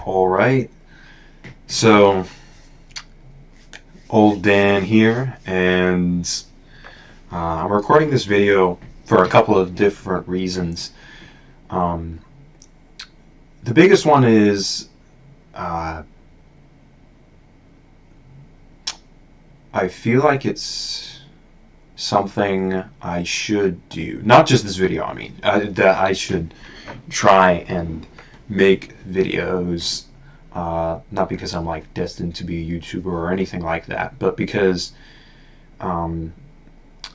All right. So, old Dan here, and I'm recording this video for a couple of different reasons. The biggest one is I feel like it's something I should do. Not just this video, I mean, that I should try and make videos. Not because I'm like destined to be a YouTuber or anything like that, but because I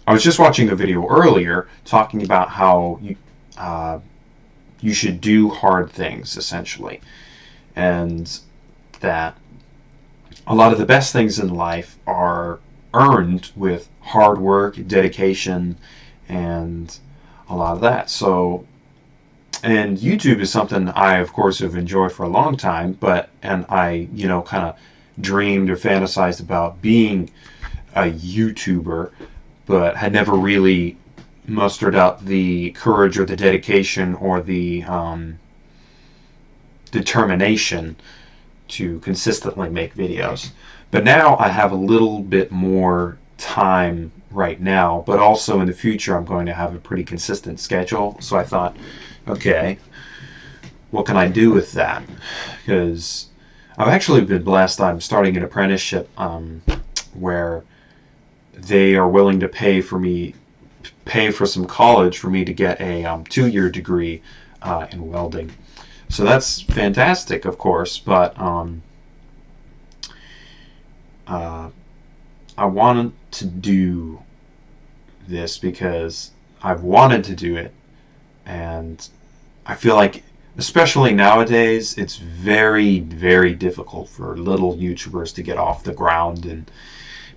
was just watching a video earlier talking about how you should do hard things, essentially, and that a lot of the best things in life are earned with hard work, dedication, and a lot of that. So, and YouTube is something I, of course, have enjoyed for a long time, and I, kind of dreamed or fantasized about being a YouTuber, but had never really mustered up the courage or the dedication or the determination to consistently make videos. But now I have a little bit more time right now, but also in the future I'm going to have a pretty consistent schedule. So I thought, okay, what can I do with that? Because I've actually been blessed. I'm starting an apprenticeship where they are willing to pay for some college for me to get a 2-year degree in welding. So that's fantastic, of course, but I wanted to do this because I've wanted to do it, and I feel like, especially nowadays, it's very, very difficult for little YouTubers to get off the ground and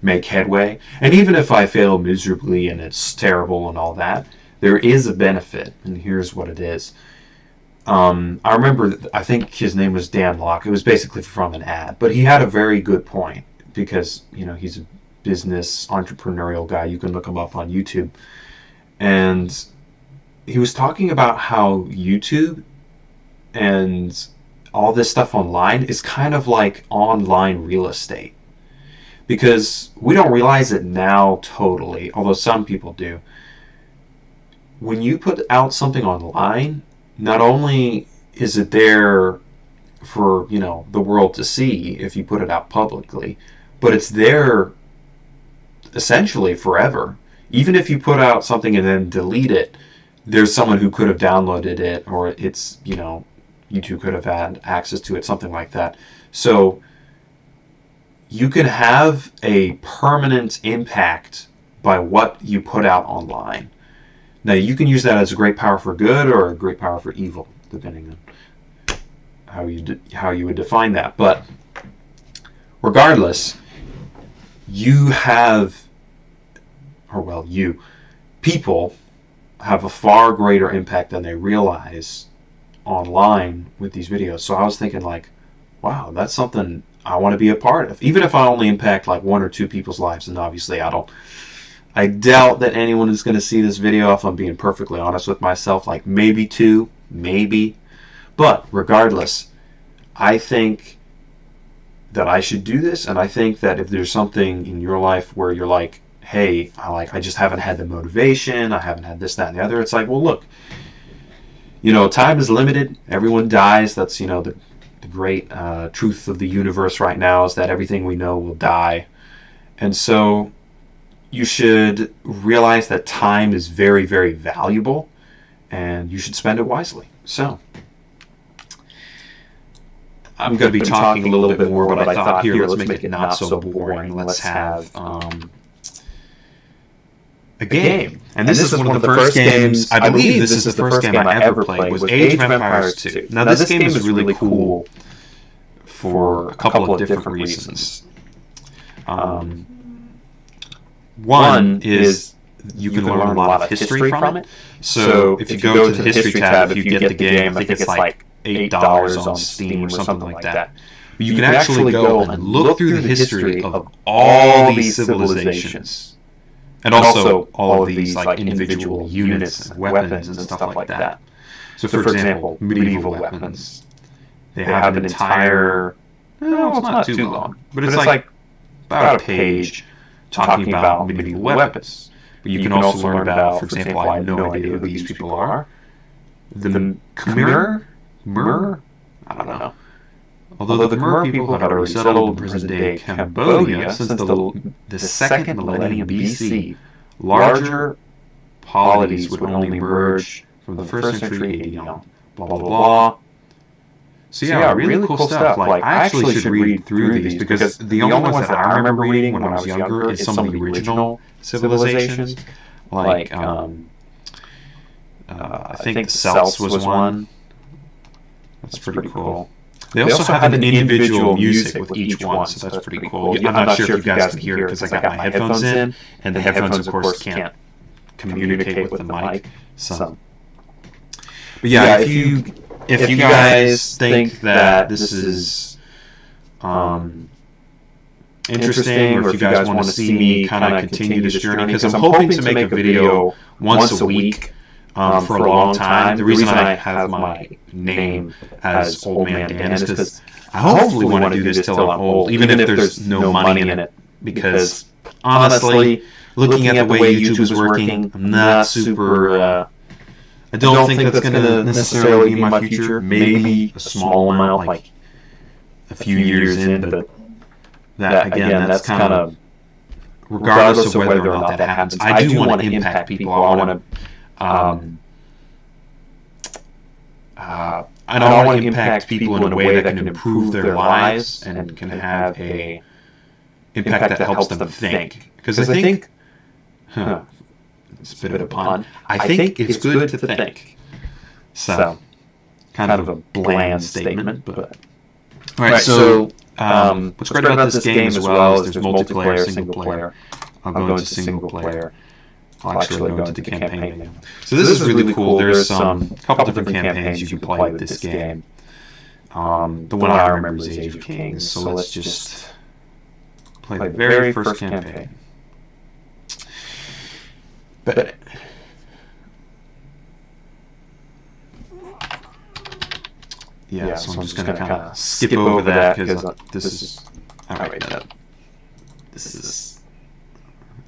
make headway. And even if I fail miserably and it's terrible and all that, there is a benefit, and here's what it is. I remember, I think his name was Dan Locke. It was basically from an ad, but he had a very good point because, he's a business entrepreneurial guy. You can look him up on YouTube. And he was talking about how YouTube and all this stuff online is kind of like online real estate. Because we don't realize it now totally, although some people do. When you put out something online, not only is it there for, the world to see if you put it out publicly, but it's there essentially forever. Even if you put out something and then delete it, there's someone who could have downloaded it, or it's, YouTube could have had access to it, something like that. So you can have a permanent impact by what you put out online. Now, you can use that as a great power for good or a great power for evil, depending on how you would define that. But regardless, people have a far greater impact than they realize online with these videos. So I was thinking, like, wow, that's something I want to be a part of. Even if I only impact like 1 or 2 people's lives, and obviously I doubt that anyone is going to see this video, if I'm being perfectly honest with myself. Like maybe 2, maybe. But regardless, I think that I should do this, and I think that if there's something in your life where you're like, hey, I just haven't had the motivation, I haven't had this, that, and the other, it's like, well, look, time is limited. Everyone dies. That's, the great truth of the universe right now is that everything we know will die. And so you should realize that time is very, very valuable, and you should spend it wisely. So I'm going to be talking a little bit more, but I thought, here, let's make it not so boring. Let's have a game. And this is one of the first games, I believe this is the first game I ever played, was Age of Empires 2. Now, this game is really cool for a couple of different reasons. One is you can learn a lot of history from it. So if you go to the history tab, if you get the game, I think it's like $8 on Steam or something like that. But you can actually go and look through the history of all these civilizations. And also all of these like individual units and weapons and stuff like that. So for example, medieval weapons. They have an entire, no, it's not too long, but it's like about a page talking about medieval weapons. But you can also learn about, for example, I have no idea who these people are. The Khmer? I don't know. Although the Khmer people had already settled in present-day Cambodia since the second millennium BC, larger polities would only emerge from the first century AD on. Blah, blah, blah. So yeah, really cool stuff. Like, I actually should read through these because the only ones that I remember reading when I was younger is some of the original civilizations. Like, I think the Celts was one. That's pretty cool. They also have an individual music with each one, so that's pretty cool. I'm not sure if you guys can hear it because I got my headphones in, and the headphones, of course, can't communicate with the mic. So, but yeah, if you guys think that this is interesting, or if you guys want to see me kind of continue this journey, because I'm hoping to make a video once a week. For a long time. The reason I have my name as Old Man Dan is because I hopefully want to do this till I'm old, even if there's no money in it. Because honestly, looking at the way YouTube is working, I'm not super. I don't think that's going to necessarily be my future. Maybe a small amount, like a few years in, but that again, that's kind of regardless of whether or not that happens. I do want to impact people. I want to. I don't want to impact people in a way that can improve their lives and can have a impact that helps them think. Because I think, it's a bit of a pun, I think it's good to think. So, kind of a bland statement, but... Alright, so what's great about this game as well is there's multiplayer, single player. I'll go into single player. I'll actually go into the campaign now. So this is really cool. There's a couple different campaigns you can play with this game. The one I remember is Age of Kings, so let's just play the very first campaign. But yeah, so I'm just going to kind of skip over that because this is... Alright, this is...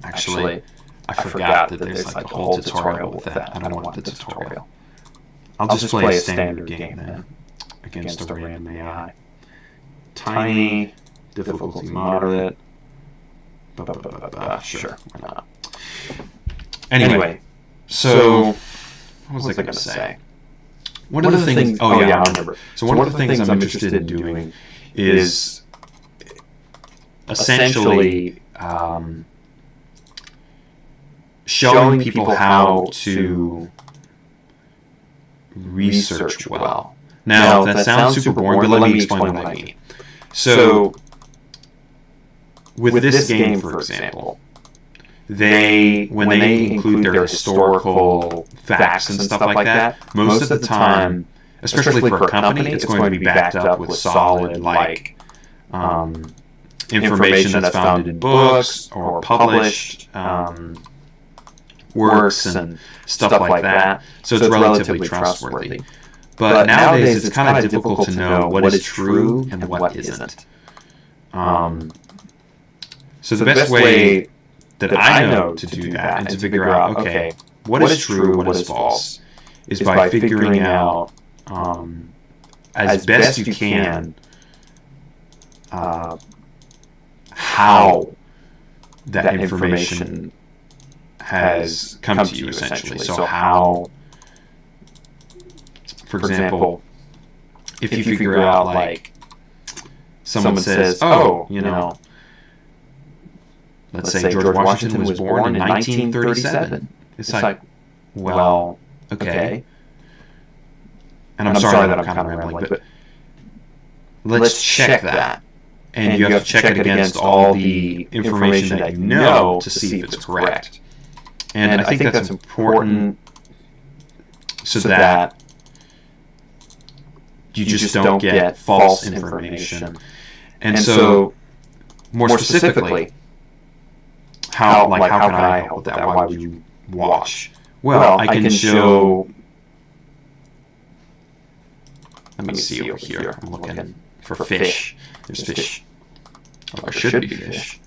Actually... I forgot that there's like a whole tutorial with that. I don't want the tutorial. I'll just play a standard game then against a random AI. Tiny, difficulty moderate. Sure, why not? Anyway, so what was I going to say? One of the things... Oh yeah, I remember. So one of the things I'm interested in doing is essentially... showing people how to research well. Now, that sounds super boring, but let me explain what I mean. So, with this game, for example, when they include their historical facts and stuff like that, most of the time, especially for a company, it's going to be backed up with solid, like, information that's found in books or published works and stuff like that. So it's relatively trustworthy. But nowadays, it's kind of difficult to know what is true and what isn't. So the best way that I know to do that and to figure out, okay, what is true, what is false, is by figuring out, as best you can, how that information has come to you, essentially. So how, for example, if you figure out, like, someone says, oh, you know, let's say George Washington was born in 1937. It's like, well, okay. And I'm sorry that I'm kind of rambling, but let's check that. And you have to check it against all the information that you know to see if it's correct. And I think that's important so that you just don't get false information. And so, more specifically, how can I help with that? Why would you watch? Well, I can show... Let me see over here. I'm looking for fish. There's fish. Oh, there should be fish.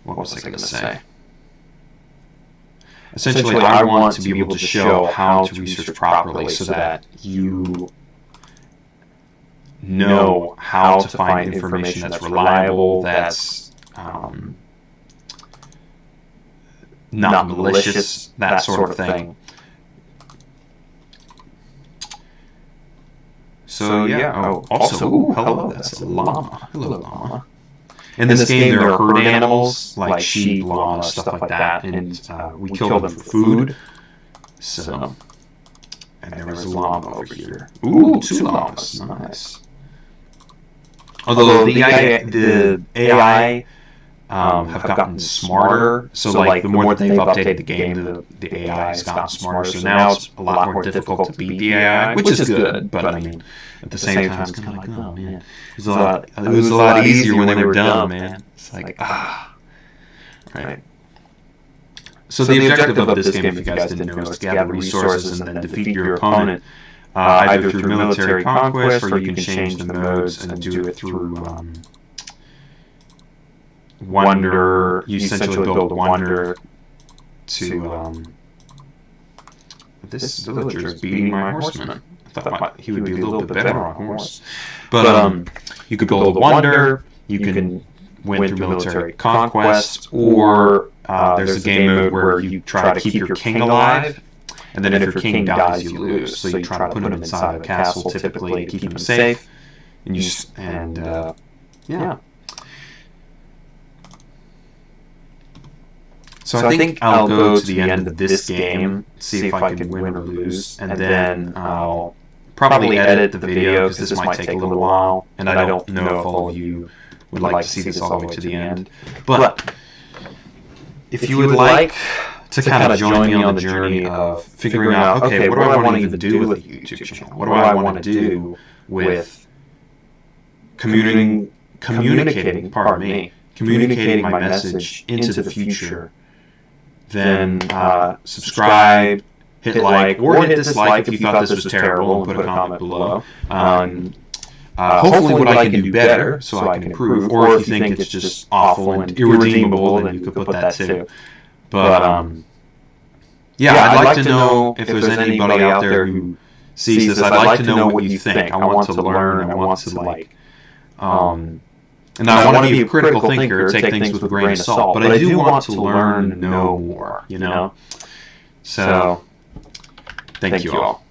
What was I going to say? Essentially, I want to be able to show how to research properly so that you know how to find information that's reliable, that's not malicious, that sort of thing. So yeah, also, hello, that's a llama. Hello, llama. In this game, there are herd animals, like sheep, llama, stuff like that, and we kill them for food. So, and there was a llama over here. Ooh, 2 llamas, nice. Although the AI have gotten smarter, so like the more that they've updated the game, the AI has gotten smarter. So now it's a lot more difficult to beat the AI, which is good. But I mean, at the same time, it's kind of like, oh man, it was a lot easier when they were dumb, man. It's like right. So the objective of this game, if you guys didn't know, is to gather resources and then defeat your opponent, either through military conquest or you can change the modes and do it through wonder. You essentially build a wonder to this villager is beating my horseman. I thought he would be a little bit better on horse. But you could build a wonder, you can win through military conquest, or there's a game mode where you try to keep your king alive, and then if your king dies, you lose. So you try to put him inside of a castle, typically, to keep him safe. Yeah. So I think I'll go to the end of this game, see if I can win or lose, and then I'll probably edit the video, because this might take a little while, and I don't know if all of you would like to see this all the way to the end. But if you would like to kind of join me on the journey of figuring out, okay, what do I want to even do with a YouTube channel? What do I want to do with communicating my message into the future? Then subscribe, hit like, or hit dislike if you thought this was terrible, and put a comment below. Hopefully what I can do better, so I can improve, or if you think it's just awful and irredeemable, then you could put that too. But yeah, I'd like to know if there's anybody out there who sees this. I'd like to know what you think. I want to learn. I want to and I want to be a critical thinker, take things with a grain of salt, but I do want to learn and know more, you know? So, thank you all.